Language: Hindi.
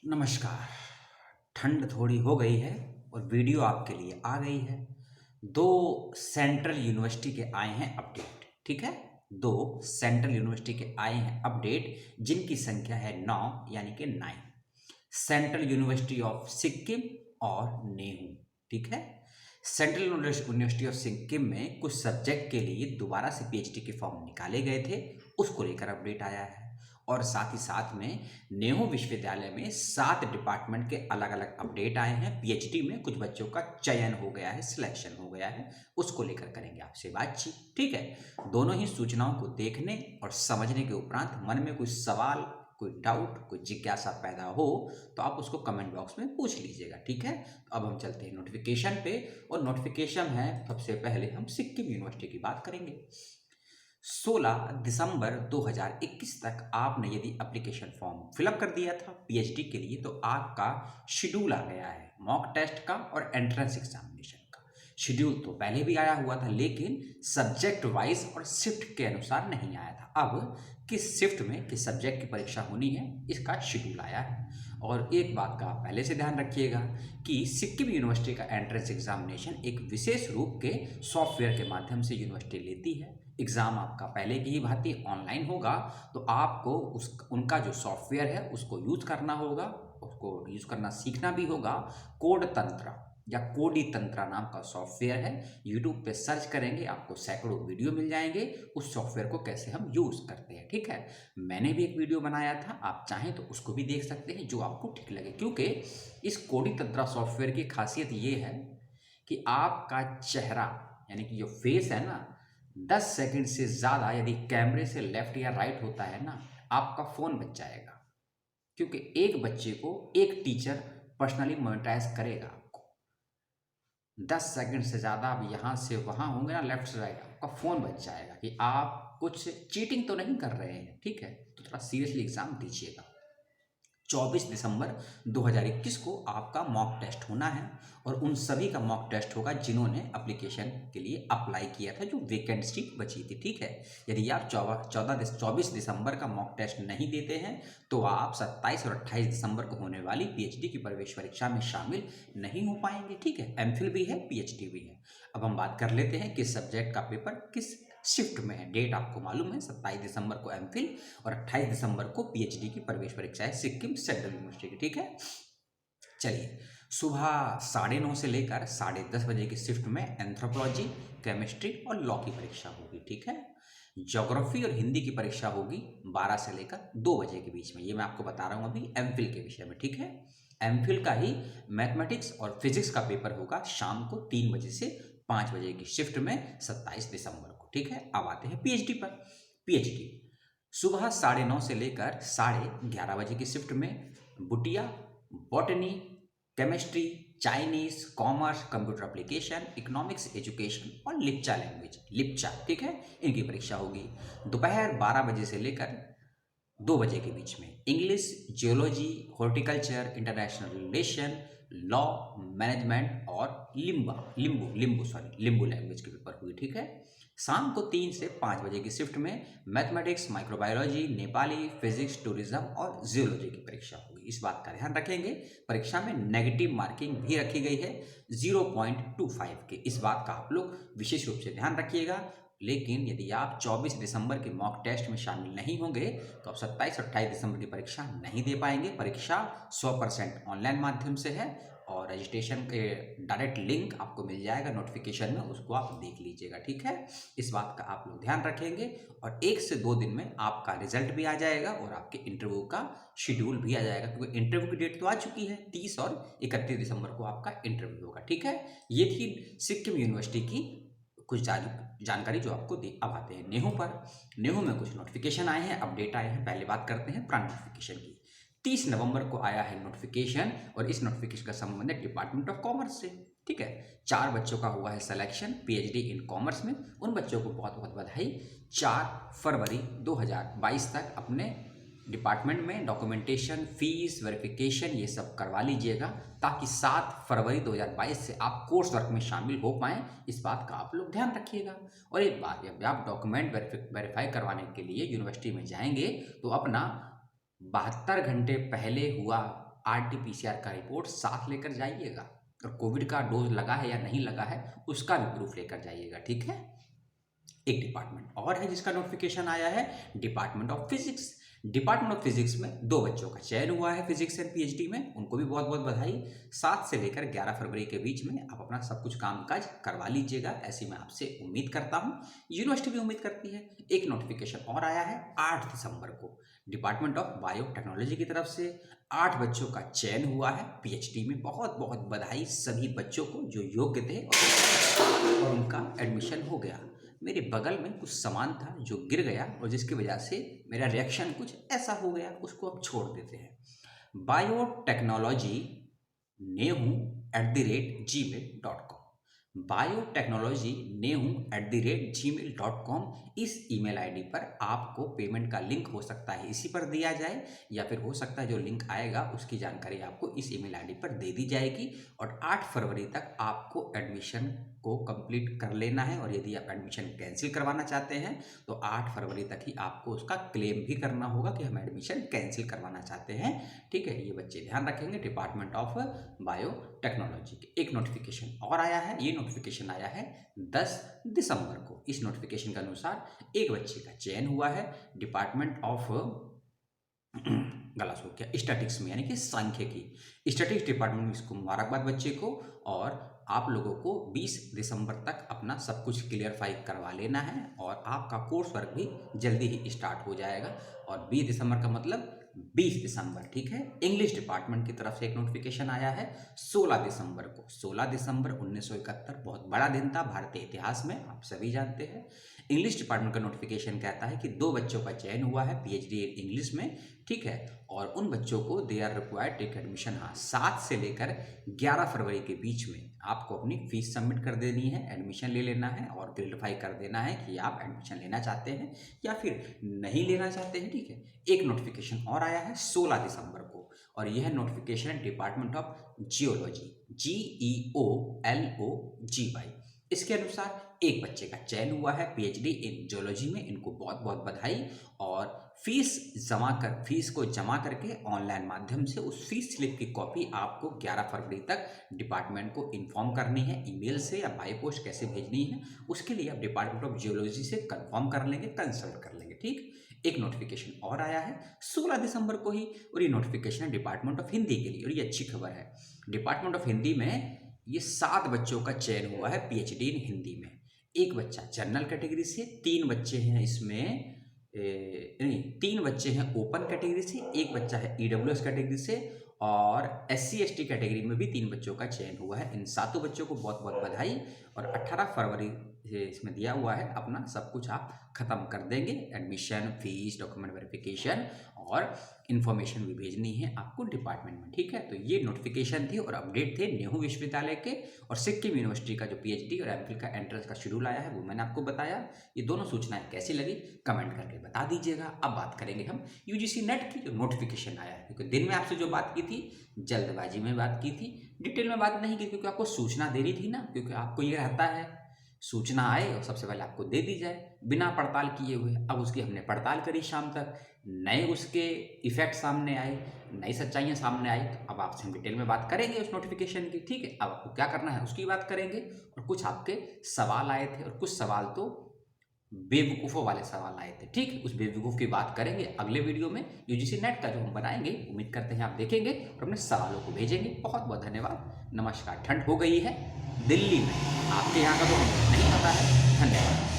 नमस्कार। ठंड थोड़ी हो गई है और वीडियो आपके लिए आ गई है। दो सेंट्रल यूनिवर्सिटी के आए हैं अपडेट। ठीक है, दो सेंट्रल यूनिवर्सिटी के आए हैं अपडेट जिनकी संख्या है 9 यानी कि 9। सेंट्रल यूनिवर्सिटी ऑफ सिक्किम और नेहरू। ठीक है, सेंट्रल यूनिवर्सिटी ऑफ सिक्किम में कुछ सब्जेक्ट के लिए दोबारा से पीएचडी के फॉर्म निकाले गए थे, उसको लेकर अपडेट आया है। और साथ ही साथ में नेहरू विश्वविद्यालय में 7 डिपार्टमेंट के अलग अलग अपडेट आए हैं। पीएचडी में कुछ बच्चों का चयन हो गया है, सिलेक्शन हो गया है, उसको लेकर करेंगे आपसे बातचीत। ठीक है, दोनों ही सूचनाओं को देखने और समझने के उपरांत मन में कोई सवाल, कोई डाउट, कोई जिज्ञासा पैदा हो तो आप उसको कमेंट बॉक्स में पूछ लीजिएगा। ठीक है, तो अब हम चलते हैं नोटिफिकेशन पे। और नोटिफिकेशन है, सबसे पहले हम सिक्किम यूनिवर्सिटी की बात करेंगे। 16 दिसंबर 2021 तक आपने यदि एप्लीकेशन फॉर्म फिलअप कर दिया था पीएचडी के लिए तो आपका शेड्यूल आ गया है मॉक टेस्ट का और एंट्रेंस एग्जामिनेशन का। शेड्यूल तो पहले भी आया हुआ था लेकिन सब्जेक्ट वाइज और शिफ्ट के अनुसार नहीं आया था। अब किस शिफ्ट में किस सब्जेक्ट की परीक्षा होनी है इसका शेड्यूल आया है। और एक बात का आप पहले से ध्यान रखिएगा कि सिक्किम यूनिवर्सिटी का एंट्रेंस एग्जामिनेशन एक विशेष रूप के सॉफ्टवेयर के माध्यम से यूनिवर्सिटी लेती है। एग्ज़ाम आपका पहले की ही भांति ऑनलाइन होगा, तो आपको उनका जो सॉफ्टवेयर है उसको यूज़ करना होगा, उसको यूज़ करना सीखना भी होगा। कोड तंत्र या कोडी तंत्रा नाम का सॉफ्टवेयर है, यूट्यूब पे सर्च करेंगे आपको सैकड़ों वीडियो मिल जाएंगे उस सॉफ्टवेयर को कैसे हम यूज़ करते हैं। ठीक है, मैंने भी एक वीडियो बनाया था, आप चाहें तो उसको भी देख सकते हैं जो आपको ठीक लगे। क्योंकि इस कोडी तंत्रा सॉफ्टवेयर की खासियत ये है कि आपका चेहरा यानी कि जो फेस है ना, 10 सेकंड से ज़्यादा यदि कैमरे से लेफ्ट या राइट होता है ना, आपका फ़ोन बच जाएगा। क्योंकि एक बच्चे को एक टीचर पर्सनली मोनेटाइज करेगा आपको। 10 सेकंड से ज़्यादा आप यहाँ से वहाँ होंगे ना, लेफ्ट से राइट, आपका फ़ोन बच जाएगा कि आप कुछ चीटिंग तो नहीं कर रहे हैं। ठीक है, तो थोड़ा सीरियसली एग्ज़ाम दीजिएगा। 24 दिसंबर 2021 को आपका मॉक टेस्ट होना है और उन सभी का मॉक टेस्ट होगा जिन्होंने एप्लीकेशन के लिए अप्लाई किया था, जो वेकेंट सीट बची थी। ठीक है, यदि आप 24 दिसंबर का मॉक टेस्ट नहीं देते हैं तो आप 27 और 28 दिसंबर को होने वाली पीएचडी की प्रवेश परीक्षा में शामिल नहीं हो पाएंगे। ठीक है, एमफिल भी है, पीएचडी भी है। अब हम बात कर लेते हैं किस सब्जेक्ट का पेपर किस शिफ्ट में है। डेट आपको मालूम है, 27 दिसंबर को एमफिल और 28 दिसंबर को पीएचडी की प्रवेश परीक्षा है सिक्किम सेंट्रल यूनिवर्सिटी की। ठीक है, चलिए, सुबह 9:30 से लेकर 10:30 बजे की शिफ्ट में एंथ्रोपोलॉजी, केमिस्ट्री और लॉ की परीक्षा होगी। ठीक है, ज्योग्राफी और हिंदी की परीक्षा होगी 12 से लेकर 2 बजे के बीच में। ये मैं आपको बता रहा हूँ अभी एमफिल के विषय में। ठीक है, एमफिल का ही मैथमेटिक्स और फिजिक्स का पेपर होगा शाम को 3 बजे से 5 बजे की शिफ्ट में 27 दिसंबर को। ठीक है, अब आते हैं पीएचडी पर। पीएचडी सुबह 9:30 से लेकर 11:30 बजे की शिफ्ट में Bhutia, botany, chemistry, Chinese, commerce, computer application, economics, education और लिप्चा लैंग्वेज, लिप्चा, ठीक है, इनकी परीक्षा होगी दोपहर 12 बजे से लेकर 2 बजे के बीच में। English, geology, horticulture, international relation, law, management और लिम्बू लैंग्वेज के पेपर हुए। ठीक है, शाम को 3 से 5 बजे की शिफ्ट में mathematics, microbiology, Nepali, physics, tourism और जियोलॉजी की परीक्षा होगी। इस बात का ध्यान रखेंगे, परीक्षा में नेगेटिव मार्किंग भी रखी गई है 0.25 के। इस बात का आप लोग विशेष रूप से ध्यान रखिएगा। लेकिन यदि आप 24 दिसंबर के मॉक टेस्ट में शामिल नहीं होंगे तो आप 27 और 28 दिसंबर की परीक्षा नहीं दे पाएंगे। परीक्षा 100% ऑनलाइन माध्यम से है और रजिस्ट्रेशन के डायरेक्ट लिंक आपको मिल जाएगा नोटिफिकेशन में, उसको आप देख लीजिएगा। ठीक है, इस बात का आप लोग ध्यान रखेंगे और 1 से 2 दिन में आपका रिजल्ट भी आ जाएगा और आपके इंटरव्यू का शेड्यूल भी आ जाएगा। क्योंकि इंटरव्यू की डेट तो आ चुकी है, 30 और 31 दिसंबर को आपका इंटरव्यू होगा। ठीक है, ये थी सिक्किम यूनिवर्सिटी की कुछ जानकारी जो आपको दी। अब आते हैं नेहरू पर। नेहरू में कुछ नोटिफिकेशन आए हैं, अपडेट आए हैं। पहले बात करते हैं पुराने नोटिफिकेशन की। 30 नवंबर को आया है नोटिफिकेशन और इस नोटिफिकेशन का संबंध है डिपार्टमेंट ऑफ कॉमर्स से। ठीक है, 4 बच्चों का हुआ है सिलेक्शन पीएचडी इन कॉमर्स में। उन बच्चों को बहुत बहुत बधाई। 4 फरवरी 2022 तक अपने डिपार्टमेंट में डॉक्यूमेंटेशन, फीस, वेरिफिकेशन ये सब करवा लीजिएगा ताकि 7 फरवरी 2022 से आप कोर्स वर्क में शामिल हो पाएँ। इस बात का आप लोग ध्यान रखिएगा। और एक बात, जब आप डॉक्यूमेंट वेरीफाई करवाने के लिए यूनिवर्सिटी में जाएंगे तो अपना 72 घंटे पहले हुआ आरटी-पीसीआर का रिपोर्ट साथ लेकर जाइएगा और कोविड का डोज लगा है या नहीं लगा है उसका भी प्रूफ लेकर जाइएगा, ठीक है। एक डिपार्टमेंट और है जिसका नोटिफिकेशन आया है, department of physics. Department of physics में 2 बच्चों का चयन हुआ है फिजिक्स एंड पीएचडी में, उनको भी बहुत बहुत बधाई। 7 से लेकर 11 फरवरी के बीच में आप अपना सब कुछ कामकाज करवा लीजिएगा, ऐसी मैं आपसे उम्मीद करता हूं। यूनिवर्सिटी भी उम्मीद करती है। एक नोटिफिकेशन और आया है 8 दिसंबर को, डिपार्टमेंट ऑफ बायोटेक्नोलॉजी की तरफ से 8 बच्चों का चयन हुआ है पीएचडी में। बहुत बहुत बधाई सभी बच्चों को जो योग्य थे और उनका एडमिशन हो गया। मेरे बगल में कुछ सामान था जो गिर गया और जिसकी वजह से मेरा रिएक्शन कुछ ऐसा हो गया, उसको अब छोड़ देते हैं। बायोटेक्नोलॉजी nehu@gmail.com, बायोटेक्नोलॉजी nehu@gmail.com, इस ईमेल आईडी पर आपको पेमेंट का लिंक हो सकता है इसी पर दिया जाए, या फिर हो सकता है जो लिंक आएगा उसकी जानकारी आपको इस ईमेल आईडी पर दे दी जाएगी। और 8 फरवरी तक आपको एडमिशन को कंप्लीट कर लेना है, और यदि आप एडमिशन कैंसिल करवाना चाहते हैं तो 8 फरवरी तक ही आपको उसका क्लेम भी करना होगा कि हम एडमिशन कैंसिल करवाना चाहते हैं, ठीक है। ये बच्चे ध्यान रखेंगे। डिपार्टमेंट ऑफ बायोटेक्नोलॉजी के एक नोटिफिकेशन और आया है, ये नोटिफिकेशन आया है 10 दिसंबर को। इस नोटिफिकेशन के अनुसार एक बच्चे का चयन हुआ है डिपार्टमेंट ऑफ गला सूख गया स्टैटिक्स में, यानी कि सांख्यिकी। स्टैटिक्स डिपार्टमेंट में इसको मुबारकबाद बच्चे को, और आप लोगों को 20 दिसंबर तक अपना सब कुछ क्लियरफाई करवा लेना है और आपका कोर्स वर्क भी जल्दी ही स्टार्ट हो जाएगा। और 20 दिसंबर का मतलब 20 दिसंबर, ठीक है। इंग्लिश डिपार्टमेंट की तरफ से एक नोटिफिकेशन आया है 16 दिसंबर को। 16 दिसंबर 1971 बहुत बड़ा दिन था भारतीय इतिहास में, आप सभी जानते हैं। इंग्लिश डिपार्टमेंट का नोटिफिकेशन कहता है कि 2 बच्चों का चयन हुआ है पीएचडी इन इंग्लिश में, ठीक है। और उन बच्चों को they are required take admission. हाँ, 7 से लेकर 11 फरवरी के बीच में आपको अपनी फीस सबमिट कर देनी है, एडमिशन ले लेना है और क्लियरफाई कर देना है कि आप एडमिशन लेना चाहते हैं या फिर नहीं लेना चाहते हैं, ठीक है। एक नोटिफिकेशन और आया है 16 दिसंबर को, और यह नोटिफिकेशन है डिपार्टमेंट ऑफ जियोलॉजी, GEOLOGY। इसके अनुसार एक बच्चे का चयन हुआ है पीएचडी इन जियोलॉजी में, इनको बहुत बहुत बधाई। और फीस को जमा करके ऑनलाइन माध्यम से उस फीस स्लिप की कॉपी आपको 11 फरवरी तक डिपार्टमेंट को इन्फॉर्म करनी है, ईमेल से या बाय पोस्ट कैसे भेजनी है, उसके लिए आप डिपार्टमेंट ऑफ जियोलॉजी से कंफर्म कर लेंगे, कंसल्ट कर लेंगे, ठीक। एक नोटिफिकेशन और आया है 16 दिसंबर को ही, और ये नोटिफिकेशन है डिपार्टमेंट ऑफ हिंदी के लिए, और ये अच्छी खबर है। डिपार्टमेंट ऑफ हिंदी में ये 7 बच्चों का चयन हुआ है पीएचडी इन हिंदी में। एक बच्चा जनरल कैटेगरी से, 3 बच्चे हैं इसमें नहीं 3 बच्चे हैं ओपन कैटेगरी से, एक बच्चा है ईडब्ल्यूएस कैटेगरी से, और SC ST कैटेगरी में भी 3 बच्चों का चयन हुआ है। इन 7 बच्चों को बहुत बहुत बधाई। और 18 फरवरी इसमें दिया हुआ है, अपना सब कुछ आप खत्म कर देंगे, एडमिशन, फीस, डॉक्यूमेंट वेरिफिकेशन और इन्फॉर्मेशन भी भेजनी है आपको डिपार्टमेंट में, ठीक है। तो ये नोटिफिकेशन थी और अपडेट थे नेहरू विश्वविद्यालय के और सिक्किम यूनिवर्सिटी का जो पीएचडी और एमफिल का एंट्रेंस का शेड्यूल आया है वो मैंने आपको बताया। ये दोनों सूचनाएं कैसी लगी कमेंट करके बता दीजिएगा। अब बात करेंगे हम यूजीसी नेट की, जो नोटिफिकेशन आया है, क्योंकि दिन में आपसे जो बात की थी जल्दबाजी में बात की थी, डिटेल में बात नहीं की, क्योंकि आपको सूचना देनी थी ना, क्योंकि आपको ये रहता है सूचना आए और सबसे पहले आपको दे दी जाए बिना पड़ताल किए हुए। अब उसकी हमने पड़ताल करी शाम तक, नए उसके इफेक्ट सामने आए, नई सच्चाइयाँ सामने आई, तो अब आपसे हम डिटेल में बात करेंगे उस नोटिफिकेशन की, ठीक है। अब आपको क्या करना है उसकी बात करेंगे। और कुछ आपके सवाल आए थे और कुछ सवाल तो बेवकूफ़ों वाले सवाल आए थे, ठीक। उस बेवकूफ़ की बात करेंगे अगले वीडियो में यूजीसी नेट का जो हम बनाएंगे, उम्मीद करते हैं आप देखेंगे और अपने सवालों को भेजेंगे। बहुत बहुत धन्यवाद, नमस्कार। ठंड हो गई है दिल्ली में, आपके यहाँ का तो हमें नहीं पता है। धन्यवाद।